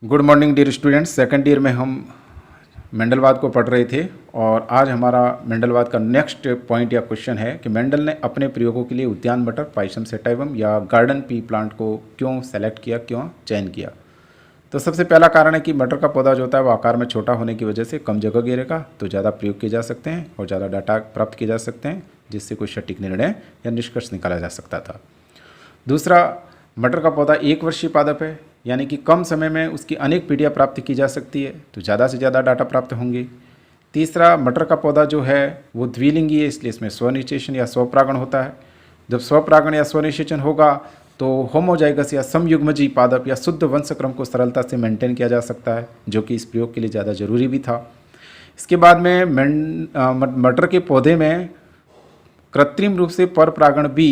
Good morning dear students. Second year में हम मेंडलवाद को पढ़ रहे थे और आज हमारा मेंडलवाद का नेक्स्ट पॉइंट या क्वेश्चन है कि मेंडल ने अपने प्रयोगों के लिए उद्यान मटर पाइसम सेटाइवम या गार्डन पी प्लांट को क्यों सेलेक्ट किया, क्यों चयन किया। तो सबसे पहला कारण है कि मटर का पौधा जो होता है वो आकार में छोटा होने की वजह से कम जगह घेरेगा, तो ज़्यादा प्रयोग किए जा सकते हैं और ज़्यादा डाटा प्राप्त किए जा सकते हैं, जिससे कोई सटीक निर्णय या निष्कर्ष निकाला जा सकता था। दूसरा, मटर का पौधा एक वर्षीय पादप है, यानी कि कम समय में उसकी अनेक पीढ़ियाँ प्राप्त की जा सकती है, तो ज़्यादा से ज़्यादा डाटा प्राप्त होंगे। तीसरा, मटर का पौधा जो है वो द्विलिंगी है, इसलिए इसमें स्वनिषेचन या स्वपरागण होता है। जब स्वपरागण या स्वनिषेचन होगा तो होमोजाइगस या समयुग्मजी पादप या शुद्ध वंशक्रम को सरलता से मेंटेन किया जा सकता है, जो कि इस प्रयोग के लिए ज़्यादा जरूरी भी था। इसके बाद में मटर के पौधे में कृत्रिम रूप से परपरागण भी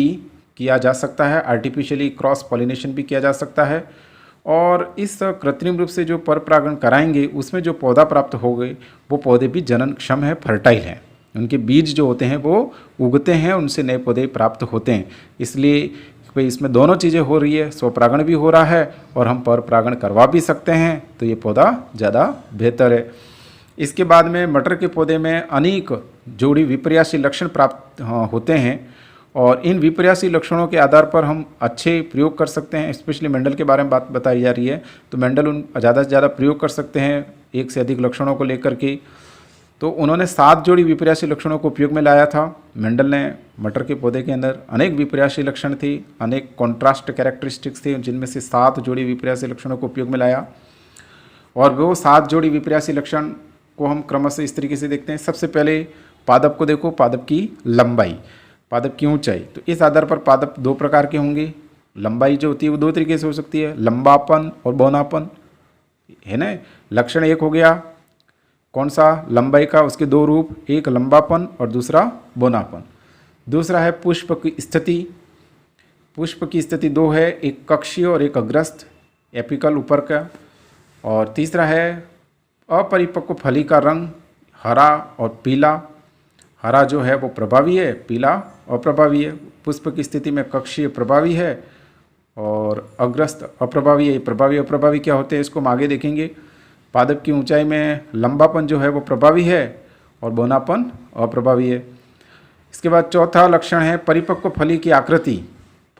किया जा सकता है, आर्टिफिशियली क्रॉस पॉलिनेशन भी किया जा सकता है। और इस कृत्रिम रूप से जो परपरागण कराएंगे उसमें जो पौधा प्राप्त हो गए वो पौधे भी जनन क्षम है, फर्टाइल हैं। उनके बीज जो होते हैं वो उगते हैं, उनसे नए पौधे प्राप्त होते हैं। इसलिए भाई इसमें दोनों चीज़ें हो रही है, स्वपरागण भी हो रहा है और हम परपरागण करवा भी सकते हैं, तो ये पौधा ज़्यादा बेहतर है। इसके बाद में मटर के पौधे में अनेक जोड़ी विपर्यासी लक्षण प्राप्त होते हैं और इन विपर्यासी लक्षणों के आधार पर हम अच्छे प्रयोग कर सकते हैं। स्पेशली मेंडल के बारे में बात बताई जा रही है, तो मेंडल उन ज़्यादा से ज़्यादा प्रयोग कर सकते हैं एक से अधिक लक्षणों को लेकर के। तो उन्होंने 7 जोड़ी विपर्यासी लक्षणों को उपयोग में लाया था। मेंडल ने मटर के पौधे के अंदर अनेक विपर्यासी लक्षण थे, अनेक कॉन्ट्रास्ट कैरेक्टरिस्टिक्स थे, जिनमें से 7 जोड़ी विपर्यासी लक्षणों को उपयोग में लाया। और वो 7 जोड़ी विपर्यासी लक्षण को हम क्रमशः इस तरीके से देखते हैं। सबसे पहले पादप को देखो, पादप की लंबाई, पादप की ऊंचाई। तो इस आधार पर पादप 2 प्रकार के होंगे। लंबाई जो होती है वो 2 तरीके से हो सकती है, लंबापन और बौनापन, है ना। लक्षण एक हो गया कौन सा, लंबाई का, उसके 2 रूप, एक लंबापन और दूसरा बौनापन। दूसरा है पुष्प की स्थिति। पुष्प की स्थिति 2 है, एक कक्षीय और एक अग्रस्त, एपिकल ऊपर का। और तीसरा है अपरिपक्व फली का रंग, हरा और पीला। हरा जो है वो प्रभावी है, पीला अप्रभावी है। पुष्प की स्थिति में कक्षीय प्रभावी है और अग्रस्त अप्रभावी है। प्रभावी अप्रभावी क्या होते हैं इसको हम आगे देखेंगे। पादप की ऊंचाई में लंबापन जो है वो प्रभावी है और बौनापन अप्रभावी है। इसके बाद चौथा लक्षण है परिपक्व फली की आकृति।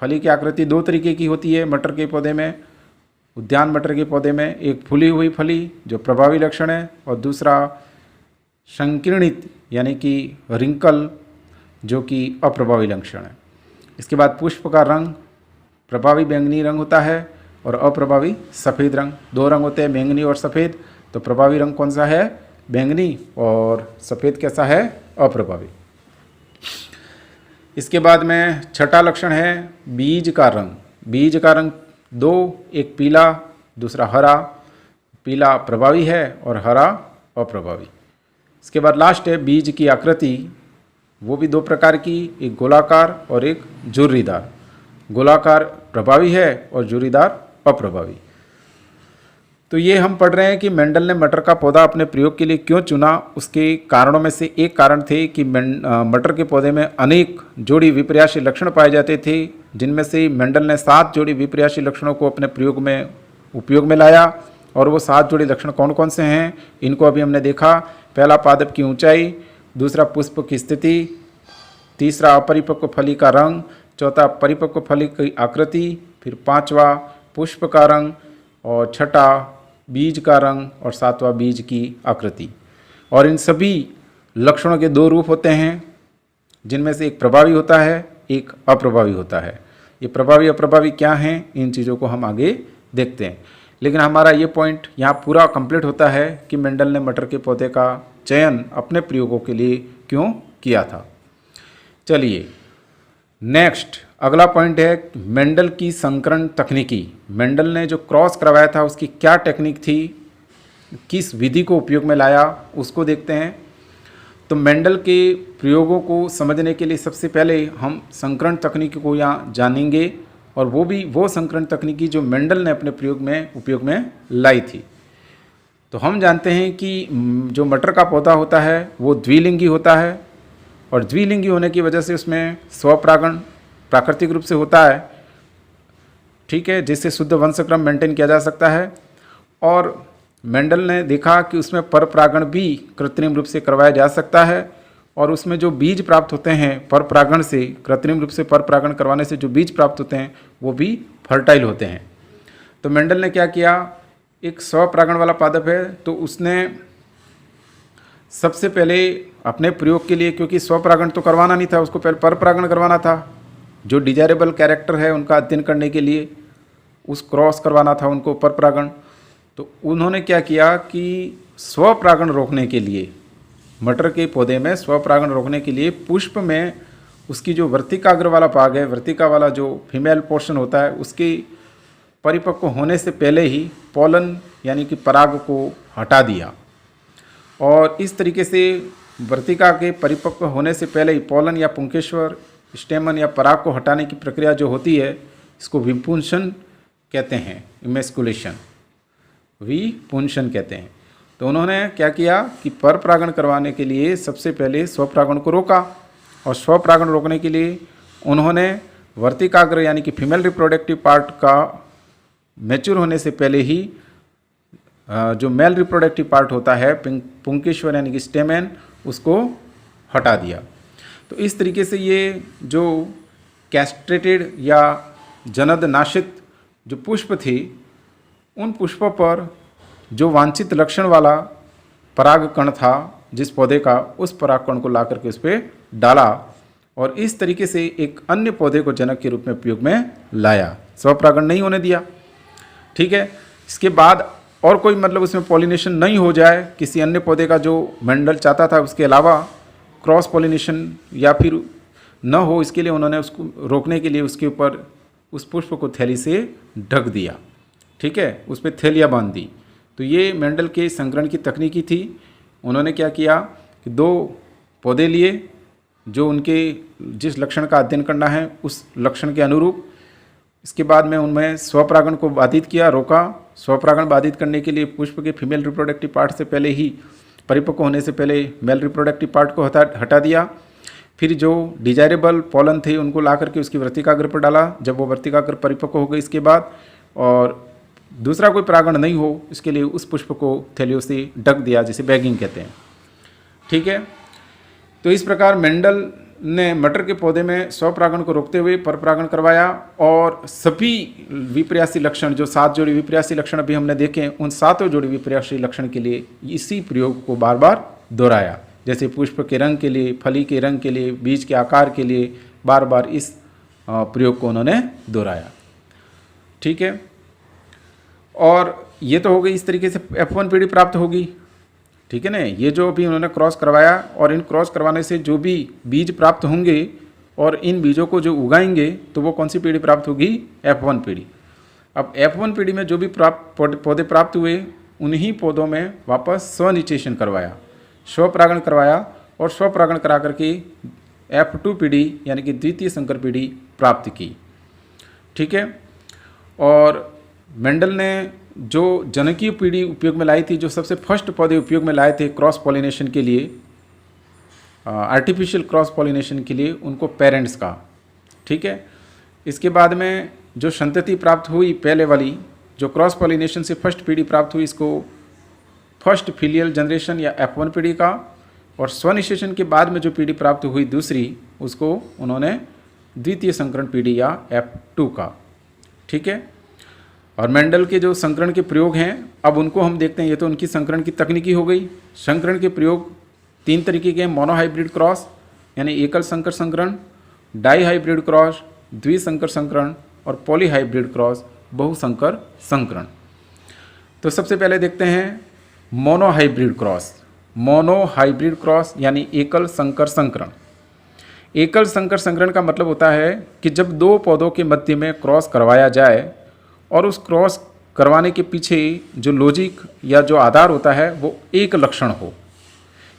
फली की आकृति 2 तरीके की होती है मटर के पौधे में, उद्यान मटर के पौधे में। एक फूली हुई फली जो प्रभावी लक्षण है और दूसरा संकीर्णित यानी कि रिंकल जो कि अप्रभावी लक्षण है। इसके बाद पुष्प का रंग प्रभावी बैंगनी रंग होता है और अप्रभावी सफ़ेद रंग। 2 रंग होते हैं, बैंगनी और सफ़ेद। तो प्रभावी रंग कौन सा है, बैंगनी, और सफ़ेद कैसा है, अप्रभावी। इसके बाद में छठा लक्षण है बीज का रंग। बीज का रंग 2, एक पीला दूसरा हरा। पीला प्रभावी है और हरा अप्रभावी। इसके बाद लास्ट है बीज की आकृति, वो भी 2 प्रकार की, एक गोलाकार और एक झुर्रीदार। गोलाकार प्रभावी है और झुर्रीदार अप्रभावी। तो ये हम पढ़ रहे हैं कि मेंडल ने मटर का पौधा अपने प्रयोग के लिए क्यों चुना। उसके कारणों में से एक कारण थे कि मटर के पौधे में अनेक जोड़ी विपर्यासी लक्षण पाए जाते थे, जिनमें से मेंडल ने 7 जोड़ी विपर्यासी लक्षणों को अपने प्रयोग में उपयोग में लाया। और वो 7 जोड़ी लक्षण कौन कौन से हैं इनको अभी हमने देखा। पहला पादप की ऊंचाई, दूसरा पुष्प की स्थिति, तीसरा अपरिपक्व फली का रंग, चौथा परिपक्व फली की आकृति, फिर 5वां पुष्प का रंग और छठा बीज का रंग और 7वां बीज की आकृति। और इन सभी लक्षणों के 2 रूप होते हैं, जिनमें से एक प्रभावी होता है, एक अप्रभावी होता है। ये प्रभावी अप्रभावी क्या हैं, इन चीज़ों को हम आगे देखते हैं। लेकिन हमारा ये पॉइंट यहाँ पूरा कंप्लीट होता है कि मेंडल ने मटर के पौधे का चयन अपने प्रयोगों के लिए क्यों किया था। चलिए नेक्स्ट अगला पॉइंट है मेंडल की संकरण तकनीकी। मेंडल ने जो क्रॉस करवाया था उसकी क्या टेक्निक थी, किस विधि को उपयोग में लाया, उसको देखते हैं। तो मेंडल के प्रयोगों को समझने के लिए सबसे पहले हम संकरण तकनीकी को यहाँ जानेंगे, और वो भी वो संकरण तकनीकी जो मेंडल ने अपने प्रयोग में उपयोग में लाई थी। तो हम जानते हैं कि जो मटर का पौधा होता है वो द्विलिंगी होता है, और द्विलिंगी होने की वजह से उसमें स्वपरागण प्राकृतिक रूप से होता है, ठीक है, जिससे शुद्ध वंशक्रम मेंटेन किया जा सकता है। और मेंडल ने देखा कि उसमें परपरागण भी कृत्रिम रूप से करवाया जा सकता है और उसमें जो बीज प्राप्त होते हैं परपरागण से, कृत्रिम रूप से परपरागण करवाने से जो बीज प्राप्त होते हैं वो भी फर्टाइल होते हैं। तो मेंडल ने क्या किया, एक स्वपरागण वाला पादप है तो उसने सबसे पहले अपने प्रयोग के लिए, क्योंकि स्वपरागण तो करवाना नहीं था, उसको पहले परपरागण करवाना था, जो डिजायरेबल कैरेक्टर है उनका अध्ययन करने के लिए उस क्रॉस करवाना था उनको परपरागण। तो उन्होंने क्या किया कि स्वपरागण रोकने के लिए, मटर के पौधे में स्वपरागण रोकने के लिए पुष्प में उसकी जो वर्तिकाग्र वाला भाग है, वर्तिका वाला जो फीमेल पोर्शन होता है, उसकी परिपक्व होने से पहले ही पोलन यानी कि पराग को हटा दिया। और इस तरीके से वर्तिका के परिपक्व होने से पहले ही पोलन या पुंकेश्वर स्टेमन या पराग को हटाने की प्रक्रिया जो होती है, इसको विपुंसन कहते हैं, इमेस्कुलेशन, विपुंसन कहते हैं। तो उन्होंने क्या किया कि परपरागण करवाने के लिए सबसे पहले स्वपरागण को रोका और स्वपरागण रोकने के लिए उन्होंने वर्तिकाग्र यानी कि फीमेल रिप्रोडक्टिव पार्ट का मैच्योर होने से पहले ही जो मेल रिप्रोडक्टिव पार्ट होता है पुंकेश्वर यानी कि स्टेमेन, उसको हटा दिया। तो इस तरीके से ये जो कैस्ट्रेटेड या जनद नाशित जो पुष्प थी, उन पुष्पों पर जो वांछित लक्षण वाला परागकण था जिस पौधे का, उस परागकण को ला करके उस पर डाला और इस तरीके से एक अन्य पौधे को जनक के रूप में उपयोग में लाया, स्वपरागण नहीं होने दिया। ठीक है, इसके बाद और कोई मतलब उसमें पॉलिनेशन नहीं हो जाए किसी अन्य पौधे का जो मेंडल चाहता था, उसके अलावा क्रॉस पॉलिनेशन या फिर न हो, इसके लिए उन्होंने उसको रोकने के लिए उसके ऊपर उस पुष्प को थैली से ढक दिया। ठीक है, उस पर थैलियाँ बांध दी। तो ये मेंडल के संकरण की तकनीकी थी। उन्होंने क्या किया कि दो पौधे लिए जो उनके जिस लक्षण का अध्ययन करना है उस लक्षण के अनुरूप, इसके बाद में उनमें स्वपरागण को बाधित किया, रोका। स्वपरागण बाधित करने के लिए पुष्प के फीमेल रिप्रोडक्टिव पार्ट से पहले ही, परिपक्व होने से पहले मेल रिप्रोडक्टिव पार्ट को हटा दिया। फिर जो डिजायरेबल पोलन थे उनको ला करके उसकी वर्तिकाग्र पर डाला। जब वो वर्तिकाग्र परिपक्व हो गई इसके बाद, और दूसरा कोई परागण नहीं हो इसके लिए उस पुष्प को थैलियों से ढक दिया, जिसे बैगिंग कहते हैं। ठीक है, तो इस प्रकार मेंडल ने मटर के पौधे में स्वपरागण को रोकते हुए परपरागण करवाया और सभी विपर्यासी लक्षण, जो 7 जोड़ी विपर्यासी लक्षण अभी हमने देखे, उन 7 जोड़ी विपर्यासी लक्षण के लिए इसी प्रयोग को बार बार दोहराया। जैसे पुष्प के रंग के लिए, फली के रंग के लिए, बीज के आकार के लिए बार बार इस प्रयोग को उन्होंने दोहराया। ठीक है, और ये तो हो गई, इस तरीके से F1 पीढ़ी प्राप्त होगी। ठीक है ना, ये जो भी उन्होंने क्रॉस करवाया और इन क्रॉस करवाने से जो भी बीज प्राप्त होंगे और इन बीजों को जो उगाएंगे तो वो कौन सी पीढ़ी प्राप्त होगी, F1 पीढ़ी। अब F1 पीढ़ी में जो भी पौधे प्राप्त हुए, उन्हीं पौधों में वापस स्वनिचेशन करवाया, स्वपरागण करवाया और स्वपरागण करा करके F2 पीढ़ी यानी कि द्वितीय संकर पीढ़ी प्राप्त की। ठीक है, और मेंडल ने जो जनकीय पीढ़ी उपयोग में लाई थी, जो सबसे फर्स्ट पौधे उपयोग में लाए थे क्रॉस पॉलिनेशन के लिए, आर्टिफिशियल क्रॉस पॉलिनेशन के लिए, उनको पेरेंट्स का। ठीक है, इसके बाद में जो संतति प्राप्त हुई पहले वाली, जो क्रॉस पॉलिनेशन से फर्स्ट पीढ़ी प्राप्त हुई, इसको फर्स्ट फिलियल जनरेशन या F1 पीढ़ी का, और स्वनिषेचन के बाद में जो पीढ़ी प्राप्त हुई दूसरी, उसको उन्होंने द्वितीय संकरण पीढ़ी या F2 का। ठीक है, और मेंडल के जो संकरण के प्रयोग हैं अब उनको हम देखते हैं। ये तो उनकी संकरण की तकनीकी हो गई। संकरण के प्रयोग 3 तरीके के हैं, मोनोहाइब्रिड क्रॉस यानी एकल संकर संकरण, डाई हाइब्रिड क्रॉस द्विसंकर संकरण, और पॉलीहाइब्रिड क्रॉस बहुसंकर संकरण। तो सबसे पहले देखते हैं मोनोहाइब्रिड क्रॉस। मोनोहाइब्रिड क्रॉस यानी एकल संकर संकरण। एकल संकर संकरण का मतलब होता है कि जब 2 पौधों के मध्य में क्रॉस करवाया जाए और उस क्रॉस करवाने के पीछे जो लॉजिक या जो आधार होता है वो एक लक्षण हो,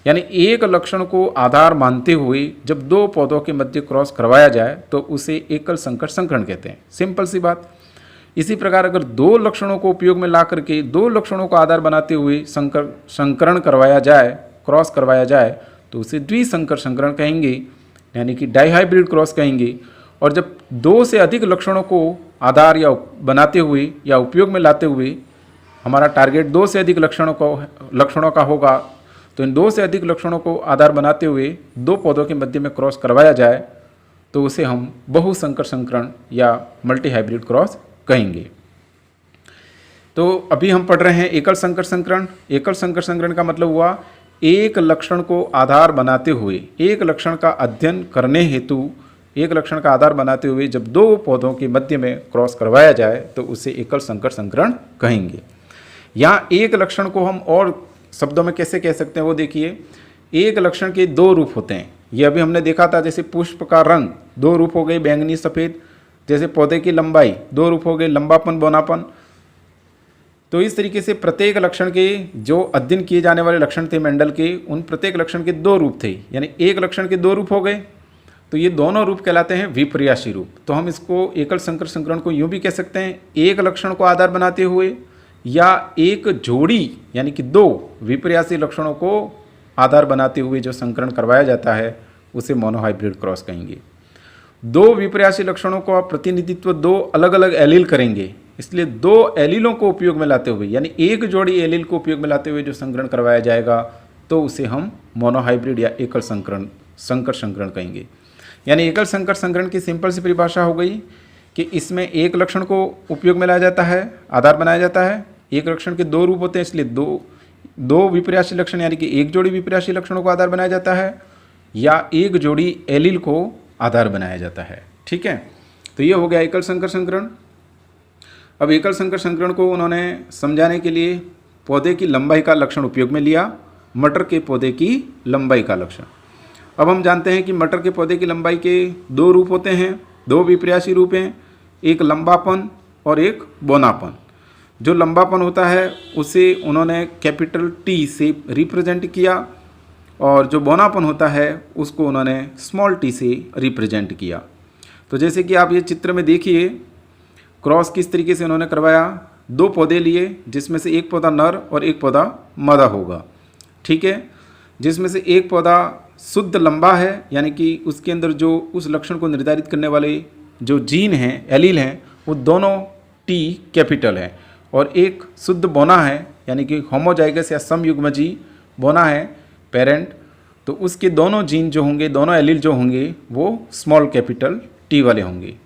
यानी एक लक्षण को आधार मानते हुए जब 2 पौधों के मध्य क्रॉस करवाया जाए तो उसे एकल संकर संकरण कहते हैं। सिंपल सी बात। इसी प्रकार अगर 2 लक्षणों को उपयोग में ला करके 2 लक्षणों को आधार बनाते हुए संकरण करवाया जाए, क्रॉस करवाया जाए, तो उसे द्विसंकर संकरण कहेंगे, यानी कि डाइहाइब्रिड क्रॉस कहेंगे। और जब 2 से अधिक लक्षणों को आधार या बनाते हुए या उपयोग में लाते हुए हमारा टारगेट 2 से अधिक लक्षणों का होगा, तो इन 2 से अधिक लक्षणों को आधार बनाते हुए 2 पौधों के मध्य में क्रॉस करवाया जाए तो उसे हम बहुसंकर संकरण या मल्टी हाइब्रिड क्रॉस कहेंगे। तो अभी हम पढ़ रहे हैं एकल संकर संकरण। एकल संकर संकरण का मतलब हुआ एक लक्षण को आधार बनाते हुए, एक लक्षण का अध्ययन करने हेतु एक लक्षण का आधार बनाते हुए जब 2 पौधों के मध्य में क्रॉस करवाया जाए तो उसे एकल संकर संकरण कहेंगे। यहाँ एक लक्षण को हम और शब्दों में कैसे कह सकते हैं वो देखिए। एक लक्षण के 2 रूप होते हैं, ये अभी हमने देखा था। जैसे पुष्प का रंग 2 रूप हो गए, बैंगनी सफ़ेद। जैसे पौधे की लंबाई 2 रूप हो गए, लंबापन बौनापन। तो इस तरीके से प्रत्येक लक्षण के जो अध्ययन किए जाने वाले लक्षण थे मेंडल के, उन प्रत्येक लक्षण के 2 रूप थे, यानी एक लक्षण के 2 रूप हो गए। तो ये दोनों रूप कहलाते हैं विपर्यासी रूप। तो हम इसको एकल संकर संकरण को यूँ भी कह सकते हैं, एक लक्षण को आधार बनाते हुए या एक जोड़ी यानी कि 2 विपर्यासी लक्षणों को आधार बनाते हुए जो संकरण करवाया जाता है उसे मोनोहाइब्रिड क्रॉस कहेंगे। 2 विपर्यासी लक्षणों का प्रतिनिधित्व 2 अलग अलग एलील करेंगे, इसलिए 2 एलीलों को उपयोग में लाते हुए यानी एक जोड़ी एलील को उपयोग में लाते हुए जो संकरण करवाया जाएगा तो उसे हम मोनोहाइब्रिड या एकल संकर संकरण कहेंगे। यानी एकल संकर संकरण की सिंपल सी परिभाषा हो गई कि इसमें एक लक्षण को उपयोग में लाया जाता है, आधार बनाया जाता है। एक लक्षण के 2 रूप होते हैं, इसलिए दो विपर्यासी लक्षण यानी कि एक जोड़ी विपर्यासी लक्षणों को आधार बनाया जाता है या एक जोड़ी एलील को आधार बनाया जाता है। ठीक है, तो ये हो गया एकल संकर संकरण। अब एकल संकर संकरण को उन्होंने समझाने के लिए पौधे की लंबाई का लक्षण उपयोग में लिया, मटर के पौधे की लंबाई का लक्षण। अब हम जानते हैं कि मटर के पौधे की लंबाई के 2 रूप होते हैं, 2 विपर्यासी रूप हैं, एक लंबापन और एक बौनापन। जो लंबापन होता है उसे उन्होंने कैपिटल टी से रिप्रेजेंट किया और जो बौनापन होता है उसको उन्होंने स्मॉल टी से रिप्रेजेंट किया। तो जैसे कि आप ये चित्र में देखिए क्रॉस किस तरीके से उन्होंने करवाया। 2 पौधे लिए जिसमें से एक पौधा नर और एक पौधा मादा होगा। ठीक है, जिसमें से एक पौधा शुद्ध लंबा है यानी कि उसके अंदर जो उस लक्षण को निर्धारित करने वाले जो जीन हैं, एलील हैं, वो दोनों टी कैपिटल है, और एक शुद्ध बोना है यानी कि होमोजाइगस या समयुग्मजी बोना है पेरेंट, तो उसके दोनों जीन जो होंगे, दोनों एलील जो होंगे वो स्मॉल कैपिटल टी वाले होंगे।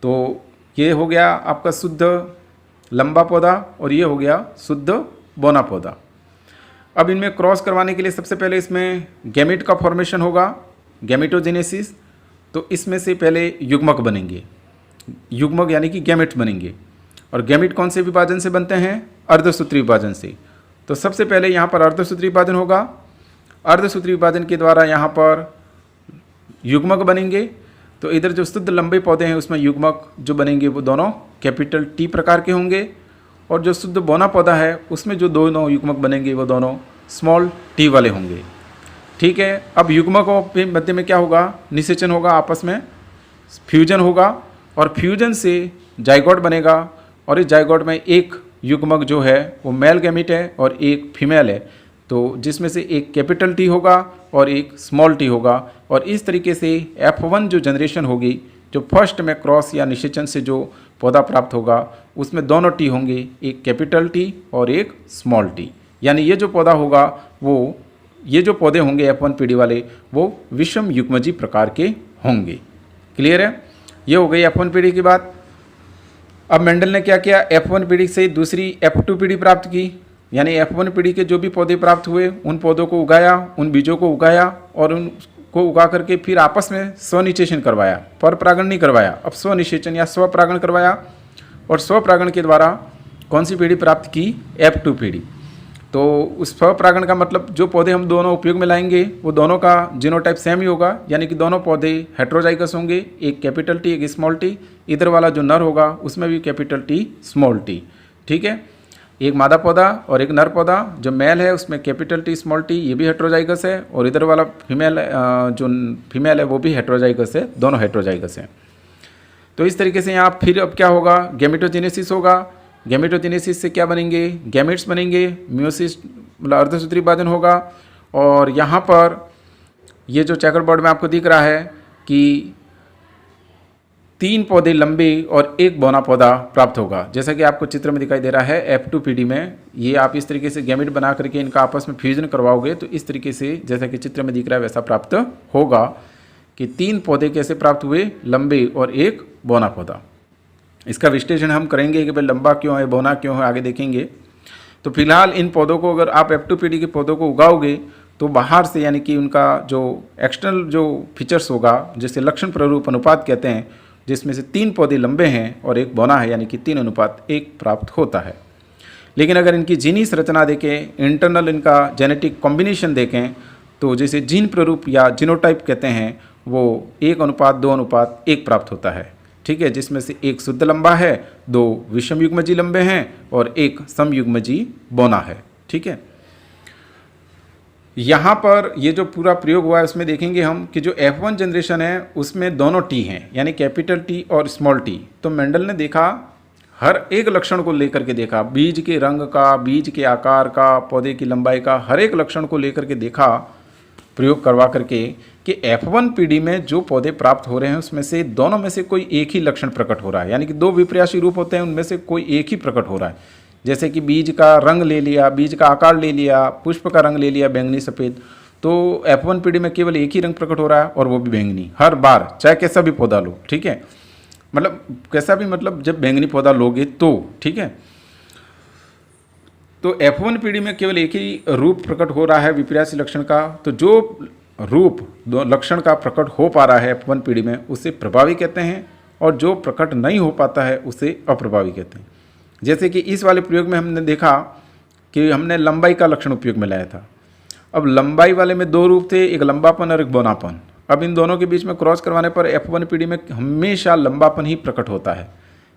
तो ये हो गया आपका शुद्ध लंबा पौधा और ये हो गया शुद्ध बोना पौधा। अब इनमें क्रॉस करवाने के लिए सबसे पहले इसमें गैमेट का फॉर्मेशन होगा, गैमेटोजेनेसिस। तो इसमें से पहले युग्मक बनेंगे, युग्मक यानी कि गैमेट बनेंगे। और गैमेट कौन से विभाजन से बनते हैं? अर्धसूत्री विभाजन से। तो सबसे पहले यहाँ पर अर्धसूत्री विभाजन होगा। अर्धसूत्री विभाजन के द्वारा यहाँ पर युग्मक बनेंगे। तो इधर जो शुद्ध लंबे पौधे हैं उसमें युग्मक जो बनेंगे वो दोनों कैपिटल टी प्रकार के होंगे, और जो शुद्ध बोना पौधा है उसमें जो दोनों युग्मक बनेंगे वो दोनों स्मॉल टी वाले होंगे। ठीक है, अब युग्मकों के मध्य में क्या होगा? निषेचन होगा, आपस में फ्यूजन होगा, और फ्यूजन से जाइगोट बनेगा, और इस जाइगोट में एक युग्मक जो है वो मेल गैमेट है और एक फीमेल है, तो जिसमें से एक कैपिटल टी होगा और एक स्मॉल टी होगा। और इस तरीके से F1 जो जनरेशन होगी, जो फर्स्ट में क्रॉस या निषेचन से जो पौधा प्राप्त होगा उसमें दोनों टी होंगे, एक कैपिटल टी और एक स्मॉल टी। यानी ये जो पौधा होगा वो, ये जो पौधे होंगे F1 पीढ़ी वाले वो विषम युग्मजी प्रकार के होंगे। क्लियर है? ये हो गई F1 पीढ़ी की बात। अब मेंडल ने क्या किया? F1 पीढ़ी से दूसरी F2 पीढ़ी प्राप्त की, यानी F1 पीढ़ी के जो भी पौधे प्राप्त हुए उन पौधों को उगाया, उन बीजों को उगाया और उनको उगा करके फिर आपस में स्वनिषेचन करवाया, पर परागण नहीं करवाया, अब स्वनिषेचन या स्वपरागण करवाया। और स्वपरागण के द्वारा कौन सी पीढ़ी प्राप्त की? F2 पीढ़ी। तो उस स्वपरागण का मतलब जो पौधे हम दोनों उपयोग में लाएंगे वो दोनों का जीनोटाइप सेम ही होगा, यानी कि दोनों पौधे हेट्रोजाइगस होंगे, एक कैपिटल टी एक स्मॉल टी। इधर वाला जो नर होगा उसमें भी कैपिटल टी स्मॉल टी। ठीक है, एक मादा पौधा और एक नर पौधा, जो मेल है उसमें कैपिटल टी स्मॉल टी, ये भी हेट्रोजाइगस है, और इधर वाला फीमेल जो फीमेल है वो भी हेट्रोजाइगस है, दोनों हेट्रोजाइगस हैं। तो इस तरीके से यहाँ फिर अब क्या होगा? गैमेटोजेनेसिस होगा। गैमेटोजेनेसिस से क्या बनेंगे? गैमेट्स बनेंगे। मियोसिस मतलब अर्धसूत्री विभाजन होगा। और यहाँ पर ये जो चेकर बोर्ड में आपको दिख रहा है कि 3 पौधे लंबे और एक बौना पौधा प्राप्त होगा। जैसा कि आपको चित्र में दिखाई दे रहा है F2PD में, ये आप इस तरीके से गैमेट बना करके इनका आपस में फ्यूजन करवाओगे तो इस तरीके से जैसा कि चित्र में दिख रहा है वैसा प्राप्त होगा कि 3 पौधे कैसे प्राप्त हुए, लंबे और एक बौना पौधा। इसका विश्लेषण हम करेंगे कि भाई लंबा क्यों है, बौना क्यों है, आगे देखेंगे। तो फिलहाल इन पौधों को अगर आप F2PD के पौधों को उगाओगे तो बाहर से यानी कि उनका जो एक्सटर्नल जो फीचर्स होगा, जिसे लक्षण प्ररूप अनुपात कहते हैं, जिसमें से 3 पौधे लंबे हैं और एक बौना है, यानी कि 3:1 प्राप्त होता है। लेकिन अगर इनकी जीनी संरचना देखें, इंटरनल इनका जेनेटिक कॉम्बिनेशन देखें, तो जैसे जीन प्ररूप या जीनोटाइप कहते हैं, वो 1:2:1 प्राप्त होता है। ठीक है, जिसमें से एक शुद्ध लंबा है, 2 विषम युग्मजी लंबे हैं और एक समयुग्मजी बौना है। ठीक है, यहाँ पर ये जो पूरा प्रयोग हुआ है उसमें देखेंगे हम कि जो F1 जनरेशन है उसमें दोनों टी हैं, यानी कैपिटल टी और स्मॉल टी। तो मेंडल ने देखा, हर एक लक्षण को लेकर के देखा, बीज के रंग का, बीज के आकार का, पौधे की लंबाई का, हर एक लक्षण को लेकर के देखा प्रयोग करवा करके कि F1PD में जो पौधे प्राप्त हो रहे हैं उसमें से दोनों में से कोई एक ही लक्षण प्रकट हो रहा है, यानी कि 2 विपर्यासी रूप होते हैं, उनमें से कोई एक ही प्रकट हो रहा है। जैसे कि बीज का रंग ले लिया, बीज का आकार ले लिया, पुष्प का रंग ले लिया, बैंगनी सफ़ेद, तो F1PD में केवल एक ही रंग प्रकट हो रहा है और वो भी बैंगनी, हर बार, चाहे कैसा भी पौधा लो। ठीक है, मतलब कैसा भी, मतलब जब बैंगनी पौधा लोगे तो। ठीक है, तो F1PD में केवल एक ही रूप प्रकट हो रहा है विपर्यासी लक्षण का। तो जो रूप दो लक्षण का प्रकट हो पा रहा है F1PD में उसे प्रभावी कहते हैं, और जो प्रकट नहीं हो पाता है उसे अप्रभावी कहते हैं। जैसे कि इस वाले प्रयोग में हमने देखा कि हमने लंबाई का लक्षण उपयोग में लाया था। अब लंबाई वाले में 2 रूप थे, एक लंबापन और एक बौनापन। अब इन दोनों के बीच में क्रॉस करवाने पर F1PD में हमेशा लंबापन ही प्रकट होता है,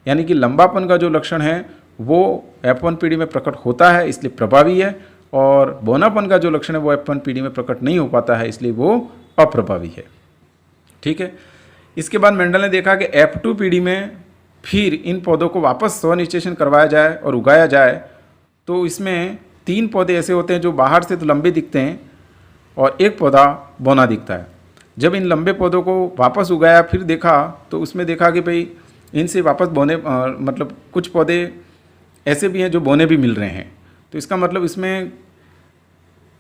यानी कि लंबापन का जो लक्षण है वो F1PD में प्रकट होता है, इसलिए प्रभावी है, और बौनापन का जो लक्षण है वो F1PD में प्रकट नहीं हो पाता है, इसलिए वो अप्रभावी है। ठीक है, इसके बाद मेंडल ने देखा कि F2PD में फिर इन पौधों को वापस स्वनिश्चेषण करवाया जाए और उगाया जाए, तो इसमें 3 पौधे ऐसे होते हैं जो बाहर से तो लंबे दिखते हैं और एक पौधा बौना दिखता है। जब इन लंबे पौधों को वापस उगाया, फिर देखा तो उसमें देखा कि भाई इनसे वापस बौने मतलब कुछ पौधे ऐसे भी हैं जो बौने भी मिल रहे हैं। तो इसका मतलब इसमें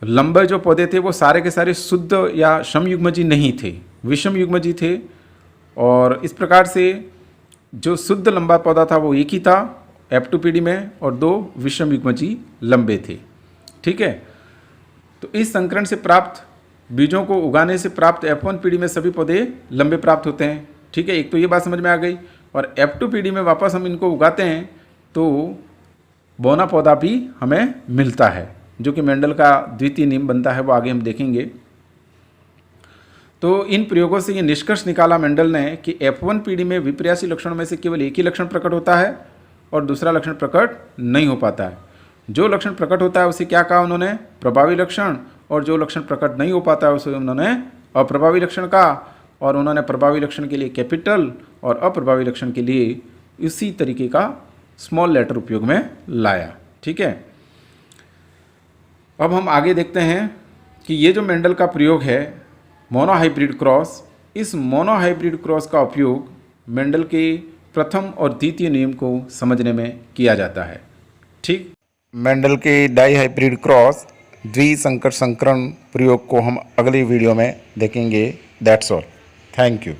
लंबे जो पौधे थे वो सारे के सारे शुद्ध या समयुग्मजी नहीं थे, विषम युग्मजी थे, और इस प्रकार से जो शुद्ध लंबा पौधा था वो एक ही था F2PD में, और 2 विषम युग्मजी लंबे थे। ठीक है, तो इस संकरण से प्राप्त बीजों को उगाने से प्राप्त F1PD में सभी पौधे लंबे प्राप्त होते हैं। ठीक है, एक तो ये बात समझ में आ गई। और F2PD में वापस हम इनको उगाते हैं तो बौना पौधा भी हमें मिलता है, जो कि मेंडल का द्वितीय नियम बनता है, वो आगे हम देखेंगे। तो इन प्रयोगों से ये निष्कर्ष निकाला मेंडल ने कि F1PD में विपर्यासी लक्षणों में से केवल एक ही लक्षण प्रकट होता है और दूसरा लक्षण प्रकट नहीं हो पाता है। जो लक्षण प्रकट होता है उसे क्या कहा उन्होंने, प्रभावी लक्षण, और जो लक्षण प्रकट नहीं हो पाता है उसे उन्होंने अप्रभावी लक्षण कहा। और उन्होंने प्रभावी लक्षण के लिए कैपिटल और अप्रभावी लक्षण के लिए इसी तरीके का स्मॉल लेटर उपयोग में लाया। ठीक है, अब हम आगे देखते हैं कि ये जो मेंडल का प्रयोग है मोनोहाइब्रिड क्रॉस, इस मोनोहाइब्रिड क्रॉस का उपयोग मेंडल के प्रथम और द्वितीय नियम को समझने में किया जाता है। ठीक, मेंडल के डाईहाइब्रिड क्रॉस द्विसंकर संकरण प्रयोग को हम अगली वीडियो में देखेंगे। That's all, thank you.